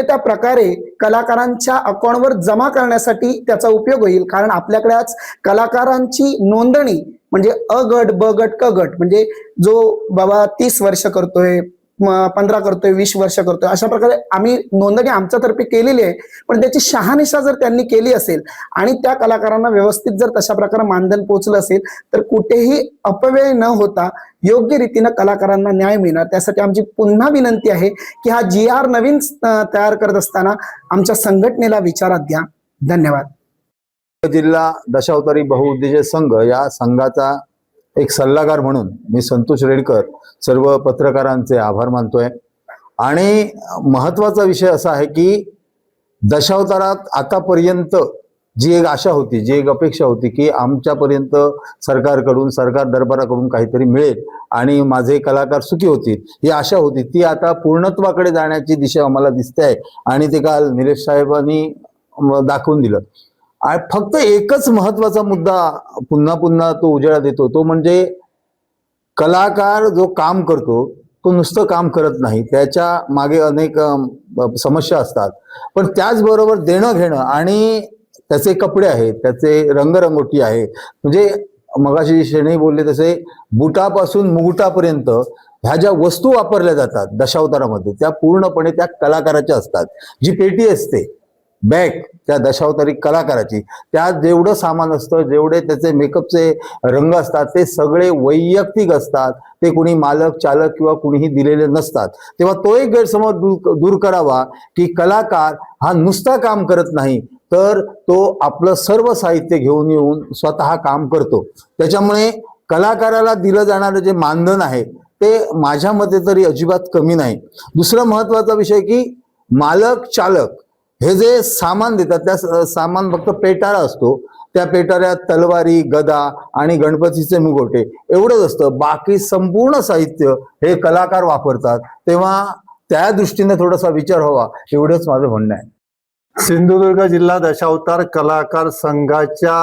त्या प्रकारे कलाकारांच्या अकाउंटवर जमा करण्यासाठी त्याचा उपयोग होईल. कारण आपल्याकडे आज कलाकारांची नोंदणी म्हणजे अ गट, ब गट, क गट म्हणजे जो बाबा 30 वर्ष करतोय, 15 करतोय, 20 वर्ष करतोय, अशा प्रकारे आम्ही नोंदणी आमच्यातर्फे केलेली आहे. पण त्याची शहानिशा जर त्यांनी केली असेल आणि त्या कलाकारांना व्यवस्थित जर तशा प्रकारे मानधन पोहोचलं असेल तर कुठेही अपव्यय न होता योग्य रीतीनं कलाकारांना न्याय मिळणार. त्यासाठी आमची पुन्हा विनंती आहे की हा GR नवीन तयार करत असताना आमच्या संघटनेला विचारात घ्या. धन्यवाद. जिल्हा दशावतारी बहुउद्देशीय संघ या संघाचा एक सल्लागार म्हणून मी संतोष रेडकर सर्व पत्रकारांचे आभार मानतोय. आणि महत्वाचा विषय असा आहे की दशावतारात आतापर्यंत जी एक आशा होती, जी एक अपेक्षा होती की आमच्यापर्यंत सरकारकडून, सरकार दरबाराकडून काहीतरी मिळेल आणि माझे कलाकार सुखी होतील, ही आशा होती, ती आता पूर्णत्वाकडे जाण्याची दिशा आम्हाला दिसते आहे. आणि ते काल निलेश साहेबांनी दाखवून दिलं. फक्त एकच महत्वाचा मुद्दा पुन्हा पुन्हा तो उजेडात येतो, तो म्हणजे कलाकार जो काम करतो तो नुसतं काम करत नाही, त्याच्या मागे अनेक समस्या असतात. पण त्याचबरोबर देणं घेणं आणि त्याचे कपडे आहेत, त्याचे रंगरंगोटी आहे, म्हणजे मगाशी शेणी बोलले तसे बुटापासून मुकुटापर्यंत ह्या ज्या वस्तू वापरल्या जातात दशावतारामध्ये त्या पूर्णपणे त्या कलाकाराच्या असतात. जी पेटी असते बॅग त्या दशावतारी कलाकाराची, त्यात जेवढं सामान असतं, जेवढे त्याचे मेकअपचे रंग असतात ते सगळे वैयक्तिक असतात. ते कुणी मालक, चालक किंवा कुणीही दिलेले नसतात. तेव्हा तो एक गैरसमज दूर करावा की कलाकार हा नुसता काम करत नाही, तर तो आपलं सर्व साहित्य घेऊन येऊन स्वतः काम करतो. त्याच्यामुळे कलाकाराला दिलं जाणारं जे मानधन आहे ते माझ्या मते तरी अजिबात कमी नाही. दुसरा महत्वाचा विषय की मालक, चालक हे जे सामान देतात त्या सामान फक्त पेटारा असतो, त्या पेटाऱ्यात तलवारी, गदा आणि गणपतीचे मुगोटे एवढंच असतं. बाकी संपूर्ण साहित्य हे कलाकार वापरतात. तेव्हा त्या दृष्टीने थोडासा विचार व्हावा, एवढंच माझं म्हणणं आहे. सिंधुदुर्ग जिल्हा दशावतार कलाकार संघाच्या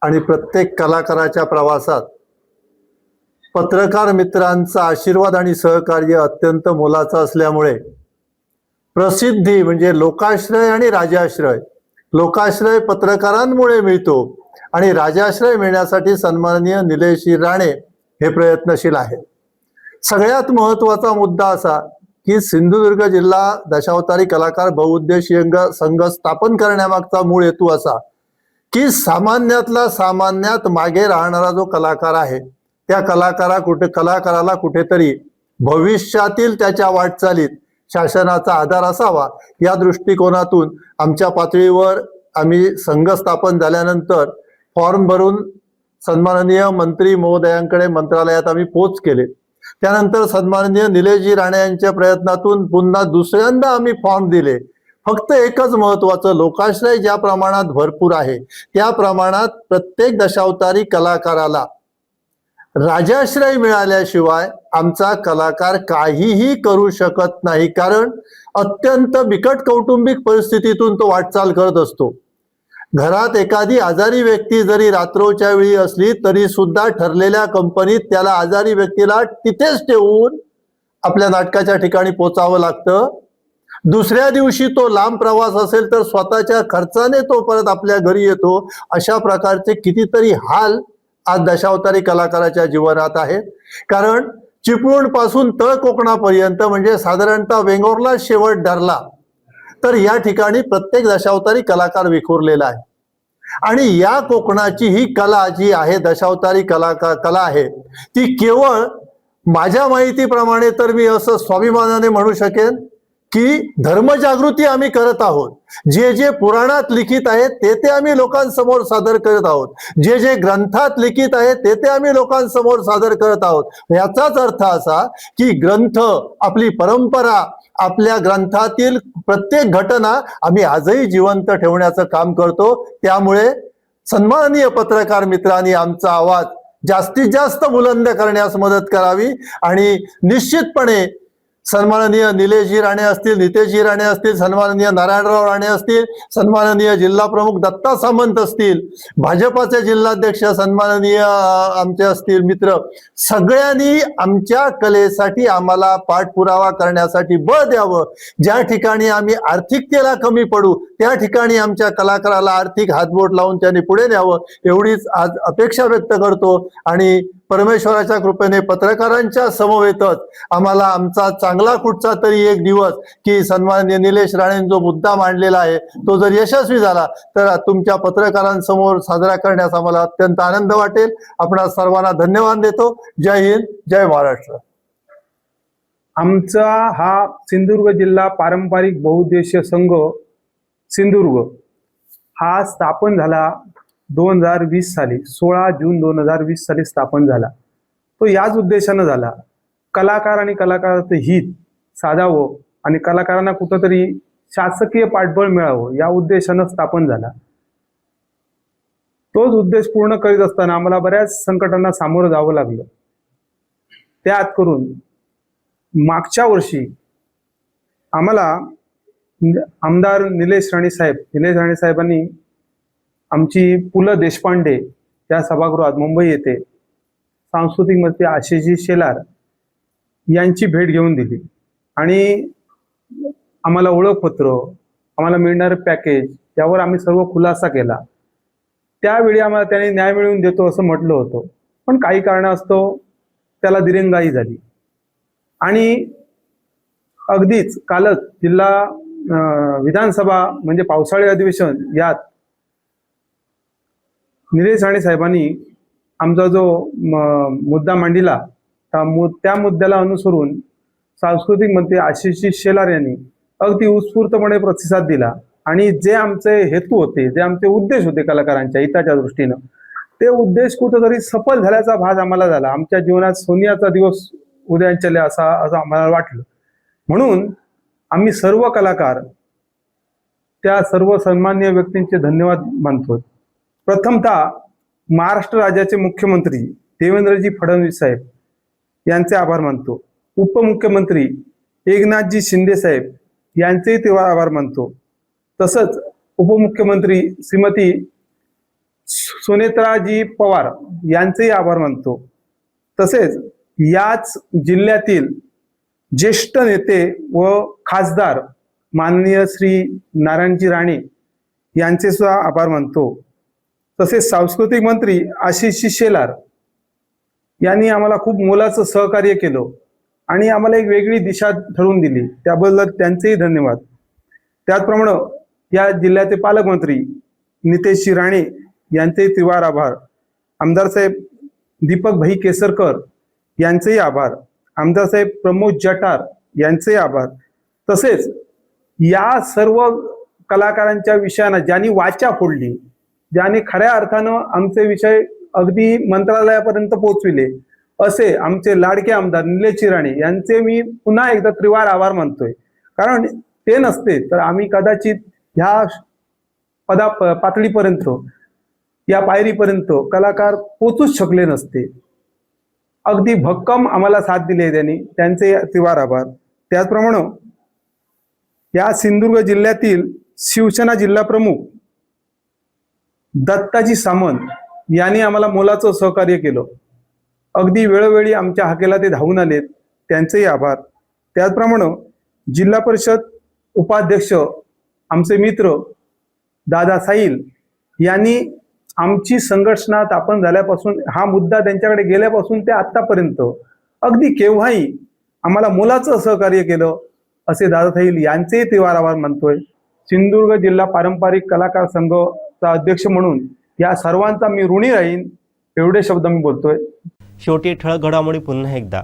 आणि प्रत्येक कलाकाराच्या प्रवासात पत्रकार मित्रांचा आशीर्वाद आणि सहकार्य अत्यंत मोलाचं असल्यामुळे प्रसिद्धी म्हणजे लोकाश्रय आणि राजाश्रय, लोकाश्रय पत्रकारांमुळे मिळतो आणि राजाश्रय मिळण्यासाठी सन्माननीय निलेश राणे हे प्रयत्नशील आहेत. सगळ्यात महत्वाचा मुद्दा असा की सिंधुदुर्ग जिल्हा दशावतारी कलाकार बहुउद्देशीय संघ स्थापन करण्यामागचा मूळ हेतू असा की सामान्यातला सामान्यात मागे राहणारा जो कलाकार आहे त्या कलाकाराला कुठेतरी भविष्यातील त्याच्या वाटचालीत शासनाचा आधार असावा, या दृष्टिकोनातून आमच्या पातळीवर आम्ही संघ स्थापन झाल्यानंतर फॉर्म भरून सन्माननीय मंत्री महोदयांकडे मंत्रालयात आम्ही पोच केले. त्यानंतर सन्माननीय निलेशजी राणे यांच्या प्रयत्नातून पुन्हा दुसऱ्यांदा आम्ही फॉर्म दिले. फक्त एकच महत्वाचं, लोकाश्रय ज्या प्रमाणात भरपूर आहे त्या प्रमाणात प्रत्येक दशावतारी कलाकाराला राजाश्रय मिळाल्याशिवाय आमचा कलाकार काहीही करू शकत नाही. कारण अत्यंत बिकट कौटुंबिक परिस्थितीतून तो वाटचाल करत असतो. घरात एखादी आजारी व्यक्ती जरी रात्रोच्या वेळी असली तरी सुद्धा ठरलेल्या कंपनीत त्याला आजारी व्यक्तीला तिथेच ठेवून आपल्या नाटकाच्या ठिकाणी पोचावं लागतं. दुसऱ्या दिवशी तो लांब प्रवास असेल तर स्वतःच्या खर्चाने तो परत आपल्या घरी येतो. अशा प्रकारचे कितीतरी हाल आज दशावतारी कलाकाराच्या जीवनात आहेत. कारण चिपळूण पासून तळ कोकणापर्यंत म्हणजे साधारणतः वेंगुर्ला शेवट धरला तर या ठिकाणी प्रत्येक दशावतारी कलाकार विखुरलेला आहे. आणि या कोकणाची ही कला जी आहे, दशावतारी कला आहे, ती केवळ माझ्या माहितीप्रमाणे तर मी असं स्वाभिमानाने म्हणू शकेन की धर्मजागृती आम्ही करत आहोत. जे जे पुराणात लिखित आहे ते आम्ही लोकांसमोर सादर करत आहोत. जे जे ग्रंथात लिखित आहे ते आम्ही लोकांसमोर सादर करत आहोत. याचाच अर्थ असा की ग्रंथ, आपली परंपरा, आपल्या ग्रंथातील प्रत्येक घटना आम्ही आजही जिवंत ठेवण्याचं काम करतो. त्यामुळे सन्माननीय पत्रकार मित्रांनी आमचा आवाज जास्तीत जास्त बुलंद करण्यास मदत करावी आणि निश्चितपणे सन्माननीय निलेशजी राणे असतील, नितेशजी राणे असतील, सन्माननीय नारायणराव राणे असतील, सन्माननीय जिल्हा प्रमुख दत्ता सामंत असतील, भाजपाचे जिल्हाध्यक्ष सन्माननीय आमचे असतील मित्र, सगळ्यांनी आमच्या कलेसाठी आम्हाला पाठपुरावा करण्यासाठी बळ द्यावं. ज्या ठिकाणी आम्ही आर्थिकतेला कमी पडू त्या ठिकाणी आमच्या कलाकाराला आर्थिक हातबोट लावून त्यांनी पुढे न्यावं, एवढीच आज अपेक्षा व्यक्त करतो. आणि परमेश्वराच्या कृपेने पत्रकारांच्या समवेतच आम्हाला आमचा चांगला कुठचा तरी एक दिवस की सन्माननीय निलेश राणेंनी जो मुद्दा मांडलेला आहे तो जर यशस्वी झाला तर तुमच्या पत्रकारांसमोर साजरा करण्यास आम्हाला अत्यंत आनंद वाटेल. आपणा सर्वांना धन्यवाद देतो. जय हिंद, जय महाराष्ट्र. आमचा हा सिंधुदुर्ग जिल्हा पारंपरिक बहुउद्देशीय संघ सिंधुदुर्ग हा स्थापन झाला 2020 साली, 16 जून 2020 साली स्थापन झाला. तो याच उद्देशानं झाला, कलाकार आणि कलाकाराचं हित साधावं आणि कलाकारांना कुठंतरी शासकीय पाठबळ मिळावं या उद्देशानं स्थापन झाला. तोच उद्देश पूर्ण करीत असताना आम्हाला बऱ्याच संकटांना सामोरं जावं लागलं. त्यात करून मागच्या वर्षी आम्हाला आमदार निलेश राणे साहेबांनी आमची पु ल देशपांडे या सभागृहात मुंबई येथे सांस्कृतिक मंत्री आशिषजी शेलार यांची भेट घेऊन दिली आणि आम्हाला ओळखपत्र, आम्हाला मिळणारं पॅकेज यावर आम्ही सर्व खुलासा केला. त्यावेळी आम्हाला त्यांनी न्याय मिळवून देतो असं म्हटलं होतं, पण काही कारणास्तव त्याला दिरंगाई झाली आणि अगदीच कालच जिल्हा विधानसभा म्हणजे पावसाळी अधिवेशन यात निलेश राणे साहेबांनी आमचा जो मुद्दा मांडला त्या मुद्द्याला अनुसरून सांस्कृतिक मंत्री आशिषजी शेलार यांनी अगदी उत्स्फूर्तपणे प्रतिसाद दिला आणि जे आमचे हेतू होते, जे आमचे उद्देश होते कलाकारांच्या हिताच्या दृष्टीनं, ते उद्देश कुठेतरी सफल झाल्याचा भास आम्हाला झाला. आमच्या जीवनात सोनियाचा दिवस उदयाला असं आम्हाला वाटलं. म्हणून आम्ही सर्व कलाकार त्या सर्व सन्माननीय व्यक्तींचे धन्यवाद मानतो. प्रथमतः महाराष्ट्र राज्याचे मुख्यमंत्री देवेंद्रजी फडणवीस साहेब यांचे आभार मानतो. उपमुख्यमंत्री एकनाथजी शिंदे साहेब यांचेही तेव्हा आभार मानतो. तसंच उपमुख्यमंत्री श्रीमती सुनेत्राजी पवार यांचेही आभार मानतो. तसेच याच जिल्ह्यातील ज्येष्ठ नेते व खासदार माननीय श्री नारायणजी राणे यांचे सुद्धा आभार मानतो. तसेच सांस्कृतिक मंत्री आशिषजी शेलार यांनी आम्हाला खूप मोलाचं सहकार्य केलं आणि आम्हाला एक वेगळी दिशा ठरवून दिली, त्याबद्दल त्यांचेही धन्यवाद. त्याचप्रमाणे या जिल्ह्याचे पालकमंत्री नितेशजी राणे यांचेही त्रिवार आभार. आमदार साहेब दीपक भाई केसरकर यांचेही आभार. आमदार साहेब प्रमोद जटार यांचेही आभार. तसेच या सर्व कलाकारांच्या विषयानं ज्यांनी वाचा फोडली, ज्याने खऱ्या अर्थानं आमचे विषय अगदी मंत्रालयापर्यंत पोहोचविले, असे आमचे लाडके आमदार निलेशजी राणे यांचे मी पुन्हा एकदा त्रिवार आभार मानतोय. कारण ते नसते तर आम्ही कदाचित ह्या पातळीपर्यंत, या पायरीपर्यंत कलाकार पोचूच शकले नसते. अगदी भक्कम आम्हाला साथ दिली त्यांनी, त्यांचे त्रिवार आभार. त्याचप्रमाणे या सिंधुदुर्ग जिल्ह्यातील शिवसेना जिल्हा प्रमुख दत्ताजी सामंत यांनी आम्हाला मोलाचं सहकार्य केलं. अगदी वेळोवेळी आमच्या हाकेला ते धावून आलेत, त्यांचेही आभार. त्याचप्रमाणे जिल्हा परिषद उपाध्यक्ष आमचे मित्र दादा साहिल यांनी आमची संघटना स्थापन झाल्यापासून, हा मुद्दा त्यांच्याकडे गेल्यापासून ते आतापर्यंत अगदी केव्हाही आम्हाला मोलाचं सहकार्य केलं, असे दादा साहिल यांचेही त्रिवार आभार मानतोय. सिंधुदुर्ग जिल्हा पारंपरिक कलाकार संघाचा अध्यक्ष म्हणून या सर्वांचा मी ऋणी राहीन, एवढे शब्द मी बोलतोय. शेवटी ठळक घडामोडी पुन्हा एकदा.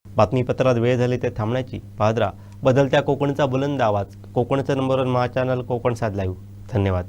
बातमीपत्रात वेळ झाली ते थांबण्याची. पाहत राहा बदलत्या कोकणचा बुलंद आवाज, कोकणचं नंबर 1 महा चॅनल कोकण साध लाईव्ह. धन्यवाद.